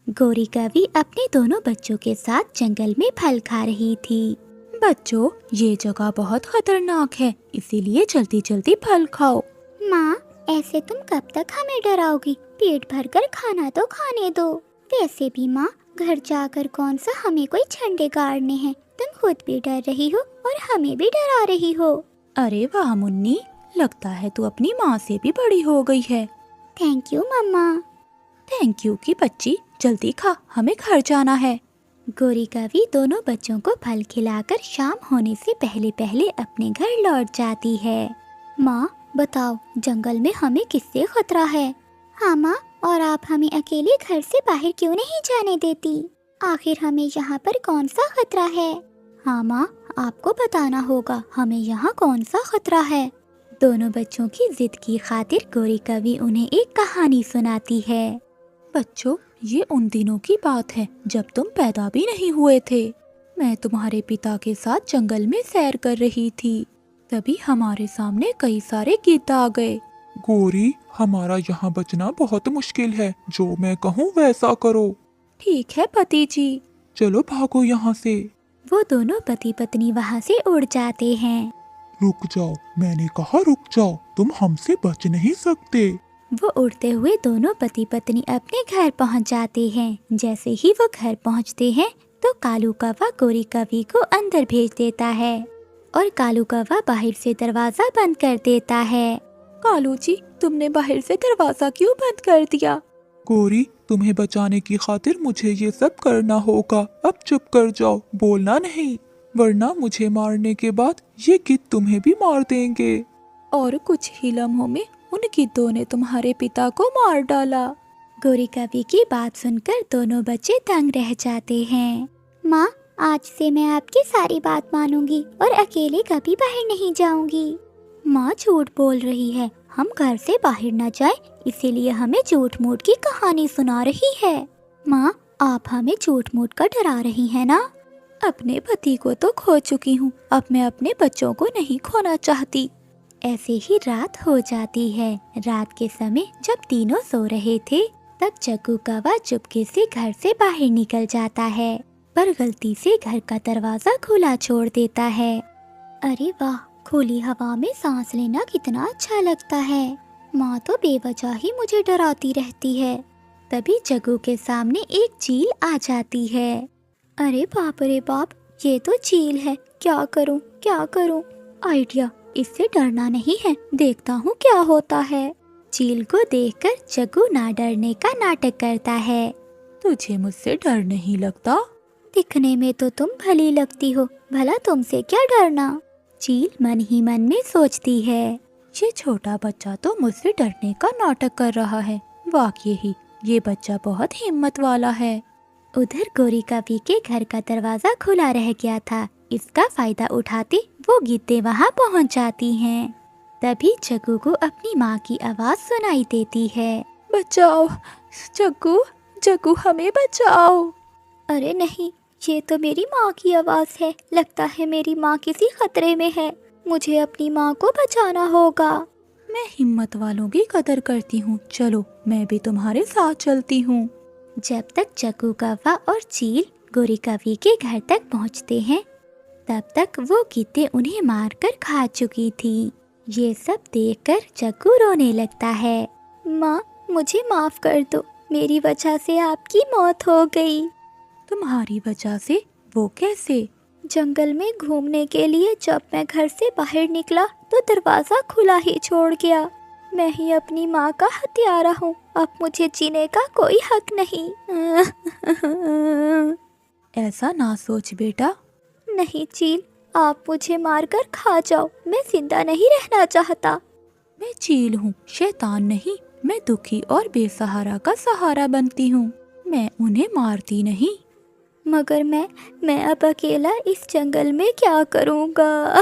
गोरी कवि अपने दोनों बच्चों के साथ जंगल में फल खा रही थी। बच्चों, ये जगह बहुत खतरनाक है, इसीलिए जल्दी जल्दी फल खाओ। माँ, ऐसे तुम कब तक हमें डराओगी? पेट भरकर खाना तो खाने दो। वैसे भी माँ, घर जाकर कौन सा हमें कोई झंडे गाड़ने हैं। तुम खुद भी डर रही हो और हमें भी डरा रही हो। अरे वाह मुन्नी, लगता है तू अपनी माँ से भी बड़ी हो गई है। थैंक यू मम्मा। थैंक यू की बच्ची, जल्दी खा, हमें घर जाना है। गोरी कवि दोनों बच्चों को फल खिलाकर शाम होने से पहले पहले अपने घर लौट जाती है। माँ बताओ, जंगल में हमें किससे खतरा है? हाँ माँ, और आप हमें अकेले घर से बाहर क्यों नहीं जाने देती? आखिर हमें यहाँ पर कौन सा खतरा है? हाँ माँ, आपको बताना होगा हमें यहाँ कौन सा खतरा है। दोनों बच्चों की जिद की खातिर गोरी कवि उन्हें एक कहानी सुनाती है। बच्चों, ये उन दिनों की बात है जब तुम पैदा भी नहीं हुए थे। मैं तुम्हारे पिता के साथ जंगल में सैर कर रही थी, तभी हमारे सामने कई सारे गिद्ध आ गए। गोरी, हमारा यहाँ बचना बहुत मुश्किल है, जो मैं कहूँ वैसा करो। ठीक है पति जी। चलो भागो यहाँ से। वो दोनों पति पत्नी वहाँ से उड़ जाते हैं। रुक जाओ, मैंने कहा रुक जाओ, तुम हमसे बच नहीं सकते। वो उड़ते हुए दोनों पति पत्नी अपने घर पहुँच जाते हैं। जैसे ही वो घर पहुँचते हैं तो कालू कौवा गोरी कवि को अंदर भेज देता है और कालू कौवा बाहर से दरवाजा बंद कर देता है। कालू जी, तुमने बाहर से दरवाजा क्यों बंद कर दिया? गोरी, तुम्हें बचाने की खातिर मुझे ये सब करना होगा। अब चुप कर जाओ, बोलना नहीं, वरना मुझे मारने के बाद ये गिद्ध तुम्हें भी मार देंगे। और कुछ ही लम्हों में उन गिद्धों ने तुम्हारे पिता को मार डाला। गोरी कवि की बात सुनकर दोनों बच्चे दंग रह जाते हैं। माँ, आज से मैं आपकी सारी बात मानूंगी और अकेले कभी बाहर नहीं जाऊंगी। माँ झूठ बोल रही है, हम घर से बाहर न जाए इसीलिए हमें झूठ मूठ की कहानी सुना रही है। माँ, आप हमें झूठ मूठ कर डरा रही है ना? अपने पति को तो खो चुकी हूँ, अब मैं अपने बच्चों को नहीं खोना चाहती। ऐसे ही रात हो जाती है। रात के समय जब तीनों सो रहे थे तब जग्गू कौवा चुपके से घर से बाहर निकल जाता है, पर गलती से घर का दरवाजा खुला छोड़ देता है। अरे वाह, खुली हवा में सांस लेना कितना अच्छा लगता है। माँ तो बेवजह ही मुझे डराती रहती है। तभी जग्गू के सामने एक चील आ जाती है। अरे बाप रे बाप, ये तो चील है, क्या करूँ क्या करूँ? आइडिया, इससे डरना नहीं है, देखता हूँ क्या होता है। चील को देखकर जग्गू ना डरने का नाटक करता है। तुझे मुझसे डर नहीं लगता? दिखने में तो तुम भली लगती हो, भला तुमसे क्या डरना? चील मन ही मन में सोचती है। ये छोटा बच्चा तो मुझसे डरने का नाटक कर रहा है। वाकई ही ये बच्चा बहुत हिम्मत वाला है। उधर गोरी कवि के घर का दरवाजा खुला रह गया था। इसका फायदा उठाते वो गिद्धे वहाँ पहुँच जाती हैं। तभी जग्गू को अपनी माँ की आवाज़ सुनाई देती है। बचाओ जग्गू, जग्गू हमें बचाओ। अरे नहीं, ये तो मेरी माँ की आवाज़ है। लगता है मेरी माँ किसी खतरे में है, मुझे अपनी माँ को बचाना होगा। मैं हिम्मत वालों की कदर करती हूँ, चलो मैं भी तुम्हारे साथ चलती हूँ। जब तक जग्गू कौवा और चील गोरी कवि के घर तक पहुँचते हैं तब तक वो गिद्धे उन्हें मारकर खा चुकी थी। ये सब देखकर जग्गू रोने लगता है। माँ, मुझे माफ कर दो, मेरी वजह से आपकी मौत हो गई। तुम्हारी वजह से? वो कैसे? जंगल में घूमने के लिए जब मैं घर से बाहर निकला तो दरवाजा खुला ही छोड़ गया। मैं ही अपनी माँ का हत्यारा हूँ, अब मुझे जीने का कोई हक नहीं। ऐसा ना सोच बेटा। नहीं चील, आप मुझे मारकर खा जाओ, मैं जिंदा नहीं रहना चाहता। मैं चील हूँ, शैतान नहीं। मैं दुखी और बेसहारा का सहारा बनती हूँ, मैं उन्हें मारती नहीं। मगर मैं अब अकेला इस जंगल में क्या करूँगा?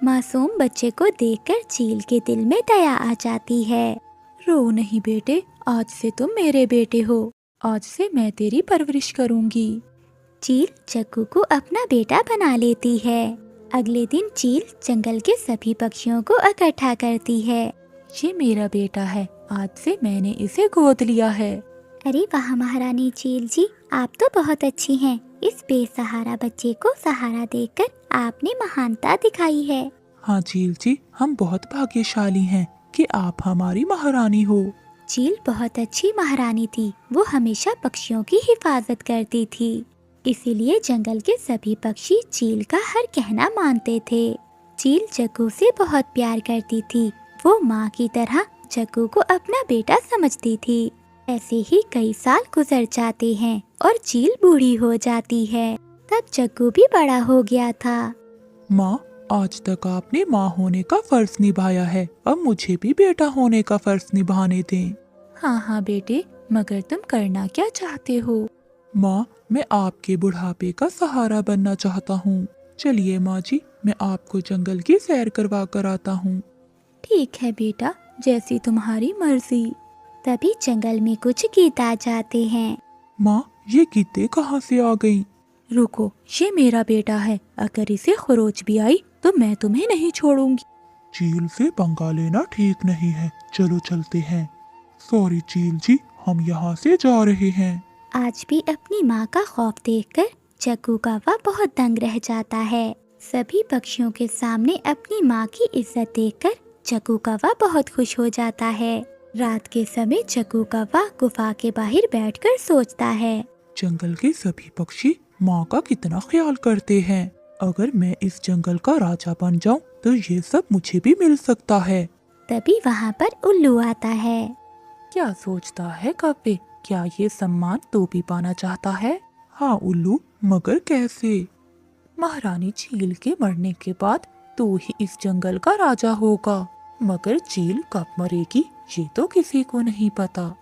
मासूम बच्चे को देखकर चील के दिल में दया आ जाती है। रो नहीं बेटे, आज से तुम मेरे बेटे हो, आज से मैं तेरी परवरिश करूँगी। चील जग्गू को अपना बेटा बना लेती है। अगले दिन चील जंगल के सभी पक्षियों को इकट्ठा करती है। ये मेरा बेटा है, आज से मैंने इसे गोद लिया है। अरे वाह महारानी चील जी, आप तो बहुत अच्छी हैं। इस बेसहारा बच्चे को सहारा देकर आपने महानता दिखाई है। हाँ चील जी, हम बहुत भाग्यशाली हैं कि आप हमारी महारानी हो। चील बहुत अच्छी महारानी थी। वो हमेशा पक्षियों की हिफाजत करती थी, इसीलिए जंगल के सभी पक्षी चील का हर कहना मानते थे। चील जग्गू से बहुत प्यार करती थी। वो माँ की तरह जग्गू को अपना बेटा समझती थी। ऐसे ही कई साल गुजर जाते हैं और चील बूढ़ी हो जाती है। तब जग्गू भी बड़ा हो गया था। माँ, आज तक आपने माँ होने का फर्ज निभाया है, अब मुझे भी बेटा होने का फर्ज निभाने दें। हाँ हाँ बेटे, मगर तुम करना क्या चाहते हो? माँ, मैं आपके बुढ़ापे का सहारा बनना चाहता हूँ। चलिए माँ जी, मैं आपको जंगल की सैर करवा कर आता हूँ। ठीक है बेटा, जैसी तुम्हारी मर्जी। तभी जंगल में कुछ गीत आ जाते हैं। माँ, ये गीतें कहाँ से आ गईं? रुको, ये मेरा बेटा है, अगर इसे खरोच भी आई तो मैं तुम्हें नहीं छोड़ूंगी। चील से पंगा लेना ठीक नहीं है, चलो चलते हैं। सॉरी चील जी, हम यहाँ से जा रहे हैं। आज भी अपनी माँ का खौफ देखकर जग्गू कौवा बहुत दंग रह जाता है। सभी पक्षियों के सामने अपनी माँ की इज्जत देखकर जग्गू कौवा बहुत खुश हो जाता है। रात के समय जग्गू कौवा गुफा के बाहर बैठकर सोचता है। जंगल के सभी पक्षी माँ का कितना ख्याल करते हैं। अगर मैं इस जंगल का राजा बन जाऊं तो ये सब मुझे भी मिल सकता है। तभी वहाँ पर उल्लू आता है। क्या सोचता है कौवे, क्या ये सम्मान तू भी पाना चाहता है? हाँ उल्लू, मगर कैसे? महारानी चील के मरने के बाद तू ही इस जंगल का राजा होगा, मगर चील कब मरेगी ये तो किसी को नहीं पता।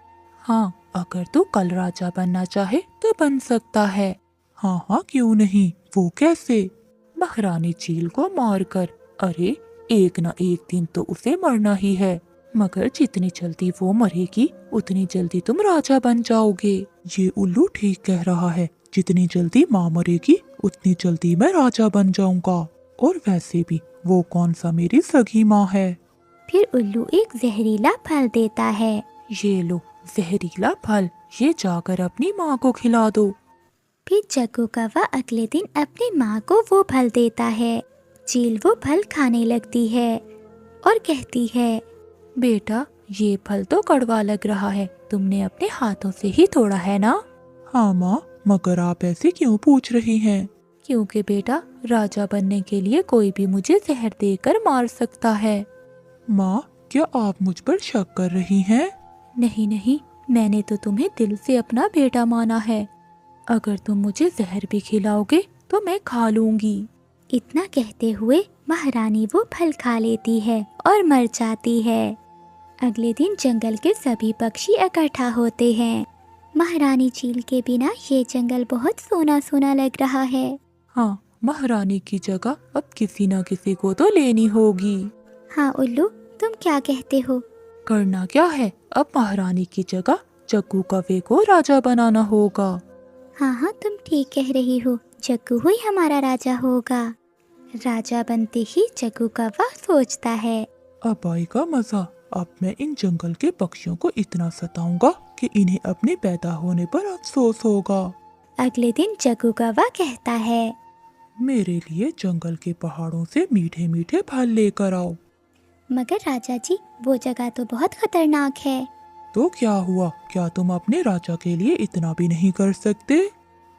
हाँ, अगर तू कल राजा बनना चाहे तो बन सकता है। हाँ हाँ, क्यों नहीं, वो कैसे? महारानी चील को मारकर। अरे, एक न एक दिन तो उसे मरना ही है, मगर जितनी जल्दी वो मरेगी उतनी जल्दी तुम राजा बन जाओगे। ये उल्लू ठीक कह रहा है, जितनी जल्दी माँ मरेगी उतनी जल्दी मैं राजा बन जाऊंगा। और वैसे भी वो कौन सा मेरी सगी माँ है। फिर उल्लू एक जहरीला फल देता है। ये लो जहरीला फल, ये जाकर अपनी माँ को खिला दो। फिर जग्गू कौवा अगले दिन अपनी माँ को वो फल देता है। चील वो फल खाने लगती है और कहती है, बेटा ये फल तो कड़वा लग रहा है, तुमने अपने हाथों से ही तोड़ा है ना? हाँ माँ, मगर आप ऐसे क्यों पूछ रही हैं? क्योंकि बेटा राजा बनने के लिए कोई भी मुझे जहर देकर मार सकता है। माँ, क्या आप मुझ पर शक कर रही हैं? नहीं नहीं, मैंने तो तुम्हें दिल से अपना बेटा माना है। अगर तुम मुझे जहर भी खिलाओगे तो मैं खा लूंगी। इतना कहते हुए महारानी वो फल खा लेती है और मर जाती है। अगले दिन जंगल के सभी पक्षी इकट्ठा होते हैं। महारानी चील के बिना ये जंगल बहुत सोना सोना लग रहा है। हाँ, महारानी की जगह अब किसी न किसी को तो लेनी होगी। हाँ उल्लू, तुम क्या कहते हो? करना क्या है, अब महारानी की जगह जग्गू कौवे को राजा बनाना होगा। हाँ हाँ, तुम ठीक कह रही हो, जग्गू ही हमारा राजा होगा। राजा बनते ही जग्गू कौवा सोचता है, अब आएगा मजा। अब मैं इन जंगल के पक्षियों को इतना सताऊंगा कि इन्हें अपने पैदा होने पर अफसोस होगा। अगले दिन जग्गू कौवा कहता है, मेरे लिए जंगल के पहाड़ों से मीठे मीठे फल लेकर आओ। मगर राजा जी, वो जगह तो बहुत खतरनाक है। तो क्या हुआ, क्या तुम अपने राजा के लिए इतना भी नहीं कर सकते?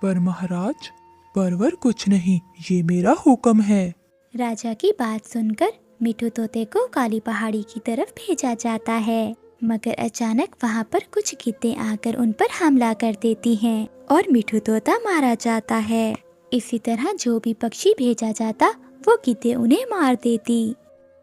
पर महाराज, परवर कुछ नहीं, ये मेरा हुक्म है। राजा की बात सुनकर मिठू तोते को काली पहाड़ी की तरफ भेजा जाता है, मगर अचानक वहाँ पर कुछ गीतें आकर उन पर हमला कर देती हैं और मिठू तोता मारा जाता है। इसी तरह जो भी पक्षी भेजा जाता वो गीतें उन्हें मार देती।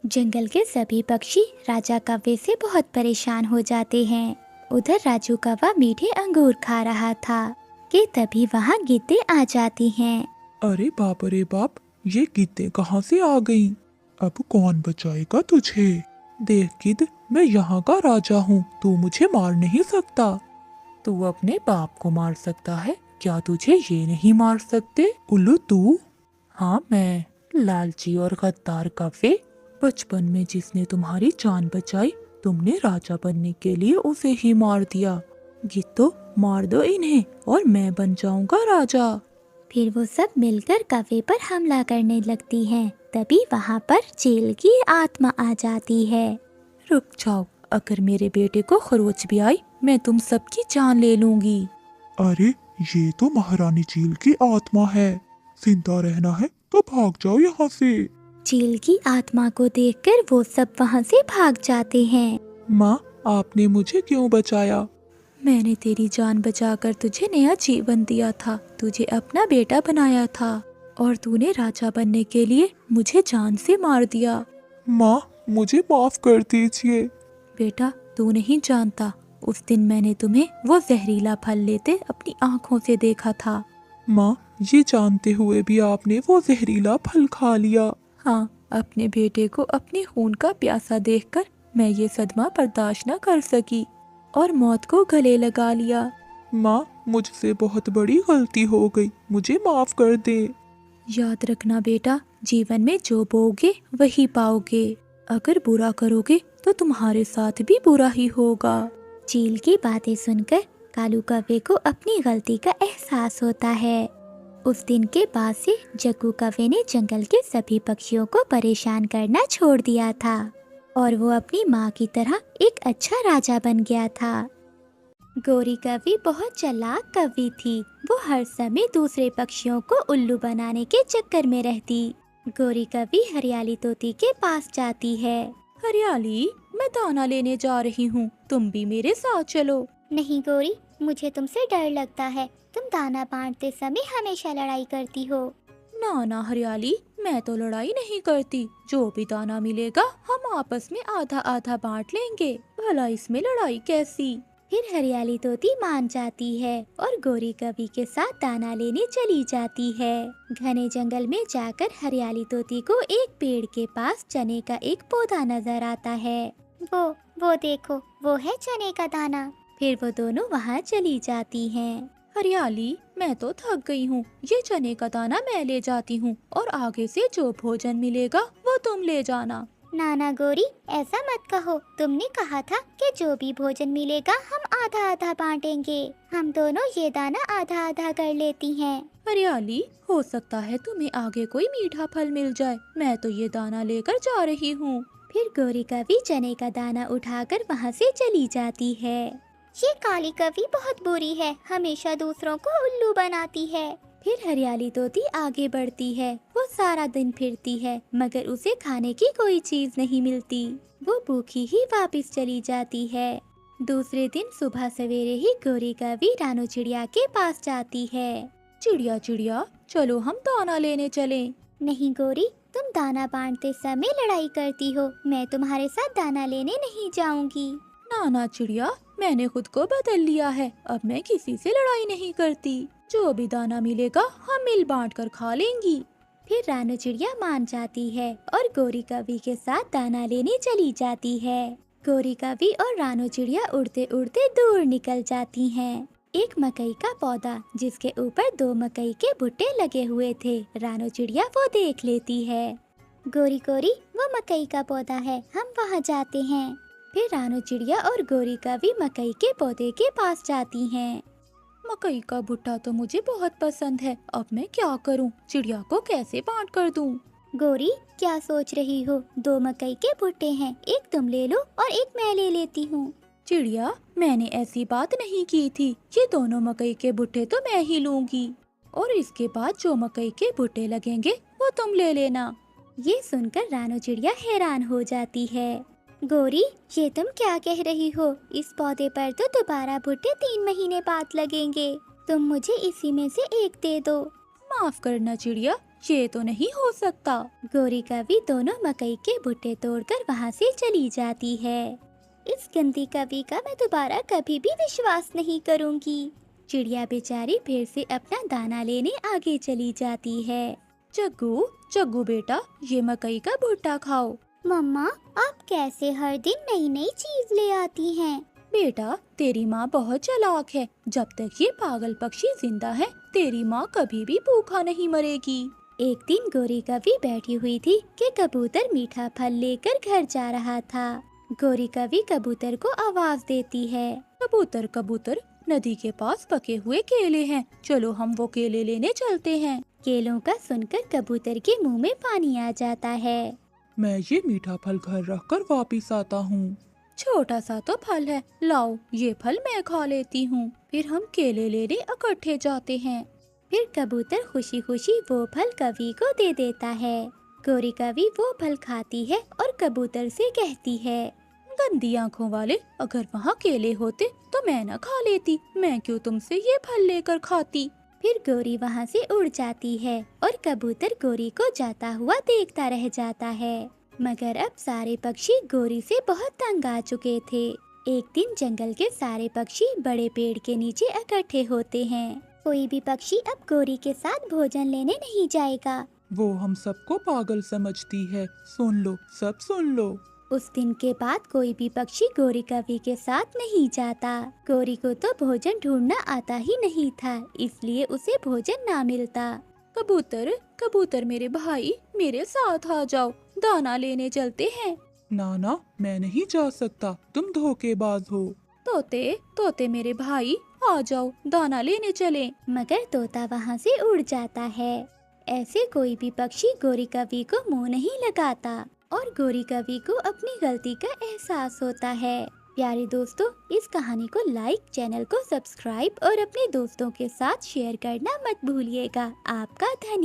जंगल के सभी पक्षी राजा कौवे से बहुत परेशान हो जाते हैं। उधर राजू कौवा मीठे अंगूर खा रहा था कि तभी वहाँ गीतें आ जाती हैं। अरे बाप रे बाप, ये गीतें कहाँ से आ गईं? अब कौन बचाएगा तुझे? देख गिद्ध, मैं यहाँ का राजा हूँ, तू मुझे मार नहीं सकता। तू अपने बाप को मार सकता है, क्या तुझे ये नहीं मार सकते? उल्लू तू? हाँ मैं, लालची और गद्दार कौवे। बचपन में जिसने तुम्हारी जान बचाई तुमने राजा बनने के लिए उसे ही मार दिया। गिद्धो, मार दो इन्हें और मैं बन जाऊंगा राजा। फिर वो सब मिलकर कौवे पर हमला करने लगती हैं। तभी वहाँ पर चील की आत्मा आ जाती है। रुक जाओ, अगर मेरे बेटे को खरोच भी आई मैं तुम सबकी जान ले लूंगी। अरे ये तो महारानी चील की आत्मा है, जिंदा रहना है तो भाग जाओ यहाँ से। चील की आत्मा को देखकर वो सब वहाँ से भाग जाते हैं। माँ, आपने मुझे क्यों बचाया? मैंने तेरी जान बचाकर तुझे नया जीवन दिया था, तुझे अपना बेटा बनाया था और तूने राजा बनने के लिए मुझे जान से मार दिया। माँ, मुझे माफ कर दीजिए। बेटा, तू नहीं जानता, उस दिन मैंने तुम्हें वो जहरीला फल लेते अपनी आँखों से देखा था। माँ, ये जानते हुए भी आपने वो जहरीला फल खा लिया। हाँ, अपने बेटे को अपने खून का प्यासा देखकर मैं ये सदमा बर्दाश्त न कर सकी और मौत को गले लगा लिया। माँ, मुझसे बहुत बड़ी गलती हो गई, मुझे माफ कर दे। याद रखना बेटा, जीवन में जो बोओगे वही पाओगे। अगर बुरा करोगे तो तुम्हारे साथ भी बुरा ही होगा। चील की बातें सुनकर कालू कौवे को अपनी गलती का एहसास होता है। उस दिन के बाद से जग्गू कौवे ने जंगल के सभी पक्षियों को परेशान करना छोड़ दिया था और वो अपनी माँ की तरह एक अच्छा राजा बन गया था। गोरी कौवी बहुत चालाक कौवी थी। वो हर समय दूसरे पक्षियों को उल्लू बनाने के चक्कर में रहती। गोरी कौवी हरियाली तोती के पास जाती है। हरियाली, मैं दाना लेने जा रही हूँ, तुम भी मेरे साथ चलो। नहीं गोरी, मुझे तुमसे डर लगता है। तुम दाना बांटते समय हमेशा लड़ाई करती हो। ना ना हरियाली, मैं तो लड़ाई नहीं करती। जो भी दाना मिलेगा हम आपस में आधा आधा बांट लेंगे। भला इसमें लड़ाई कैसी? फिर हरियाली तोती मान जाती है और गोरी कौवी के साथ दाना लेने चली जाती है। घने जंगल में जाकर हरियाली तोती को एक पेड़ के पास चने का एक पौधा नजर आता है। वो देखो, वो है चने का दाना। फिर वो दोनों वहाँ चली जाती हैं। हरियाली, मैं तो थक गई हूँ, ये चने का दाना मैं ले जाती हूँ और आगे से जो भोजन मिलेगा वो तुम ले जाना। नाना गोरी, ऐसा मत कहो। तुमने कहा था कि जो भी भोजन मिलेगा हम आधा आधा बांटेंगे। हम दोनों ये दाना आधा आधा कर लेती हैं। हरियाली, हो सकता है तुम्हें आगे कोई मीठा फल मिल जाए, मैं तो ये दाना लेकर जा रही हूँ। फिर गोरी कौवी चने का दाना उठाकर वहाँ से चली जाती है। ये काली कौवी बहुत बुरी है, हमेशा दूसरों को उल्लू बनाती है। फिर हरियाली तोती आगे बढ़ती है। वो सारा दिन फिरती है मगर उसे खाने की कोई चीज नहीं मिलती। वो भूखी ही वापस चली जाती है। दूसरे दिन सुबह सवेरे ही गोरी कौवी रानो चिड़िया के पास जाती है। चिड़िया चिड़िया, चलो हम दाना लेने चलें। नहीं गोरी, तुम दाना बांटते समय लड़ाई करती हो। मैं तुम्हारे साथ दाना लेने नहीं जाऊंगी। नाना चिड़िया, मैंने खुद को बदल लिया है, अब मैं किसी से लड़ाई नहीं करती। जो भी दाना मिलेगा हम मिल बांट कर खा लेंगी। फिर रानो चिड़िया मान जाती है और गोरी कौवी के साथ दाना लेने चली जाती है। गोरी कौवी और रानो चिड़िया उड़ते उड़ते दूर निकल जाती हैं। एक मकई का पौधा जिसके ऊपर 2 मकई के भुट्टे लगे हुए थे, रानो चिड़िया वो देख लेती है। गोरी गोरी, वो मकई का पौधा है, हम वहाँ जाते हैं। फिर रानो चिड़िया और गोरी कौवी मकई के पौधे के पास जाती हैं। मकई का भुट्टा तो मुझे बहुत पसंद है, अब मैं क्या करूं? चिड़िया को कैसे बांट कर दूं? गोरी, क्या सोच रही हो? 2 मकई के भुट्टे हैं, एक तुम ले लो और एक मैं ले लेती हूँ। चिड़िया, मैंने ऐसी बात नहीं की थी। ये दोनों मकई के भुट्टे तो मैं ही लूंगी और इसके बाद जो मकई के भुट्टे लगेंगे वो तुम ले लेना। ये सुनकर रानो चिड़िया हैरान हो जाती है। गोरी, ये तुम क्या कह रही हो? इस पौधे पर तो दोबारा भुट्टे 3 महीने बाद लगेंगे। तुम मुझे इसी में से एक दे दो। माफ करना चिड़िया, ये तो नहीं हो सकता। गोरी कौवी दोनों मकई के भुट्टे तोड़कर वहाँ से चली जाती है। इस गंदी कौवी का मैं दोबारा कभी भी विश्वास नहीं करूँगी। चिड़िया बेचारी फिर से अपना दाना लेने आगे चली जाती है। जग्गू, जग्गू बेटा, ये मकई का भुट्टा खाओ। मम्मा, आप कैसे हर दिन नई नई चीज ले आती हैं? बेटा, तेरी माँ बहुत चालाक है। जब तक ये पागल पक्षी जिंदा है, तेरी माँ कभी भी भूखा नहीं मरेगी। एक दिन गोरी कौवी बैठी हुई थी कि कबूतर मीठा फल लेकर घर जा रहा था। गोरी कवि कबूतर को आवाज देती है। कबूतर कबूतर, नदी के पास पके हुए केले हैं, चलो हम वो केले लेने चलते हैं। केलों का सुनकर कबूतर के मुंह में पानी आ जाता है। मैं ये मीठा फल घर रखकर वापिस आता हूँ। छोटा सा तो फल है, लाओ ये फल मैं खा लेती हूँ। फिर हम केले लेने इकट्ठे जाते हैं। फिर कबूतर खुशी खुशी वो फल कवि को दे देता है। गोरी कवि वो फल खाती है और कबूतर से कहती है, गंदी आंखों वाले, अगर वहाँ केले होते तो मैं न खा लेती, मैं क्यों तुमसे ये फल लेकर खाती। फिर गोरी वहाँ से उड़ जाती है और कबूतर गोरी को जाता हुआ देखता रह जाता है। मगर अब सारे पक्षी गोरी से बहुत तंग आ चुके थे। एक दिन जंगल के सारे पक्षी बड़े पेड़ के नीचे इकट्ठे होते हैं। कोई भी पक्षी अब गोरी के साथ भोजन लेने नहीं जाएगा। वो हम सबको पागल समझती है, सुन लो, सब सुन लो। उस दिन के बाद कोई भी पक्षी गोरी कवि के साथ नहीं जाता। गोरी को तो भोजन ढूंढना आता ही नहीं था, इसलिए उसे भोजन ना मिलता। कबूतर कबूतर मेरे भाई, मेरे साथ आ जाओ, दाना लेने चलते हैं। ना ना, मैं नहीं जा सकता, तुम धोखेबाज हो। तोते तोते मेरे भाई, आ जाओ, दाना लेने चलें। मगर तोता वहाँ से उड़ जाता है। ऐसे कोई भी पक्षी गोरी कवि को मुंह नहीं लगाता और गोरी कवि को अपनी गलती का एहसास होता है। प्यारे दोस्तों, इस कहानी को लाइक, चैनल को सब्सक्राइब और अपने दोस्तों के साथ शेयर करना मत भूलिएगा। आपका धन्यवाद।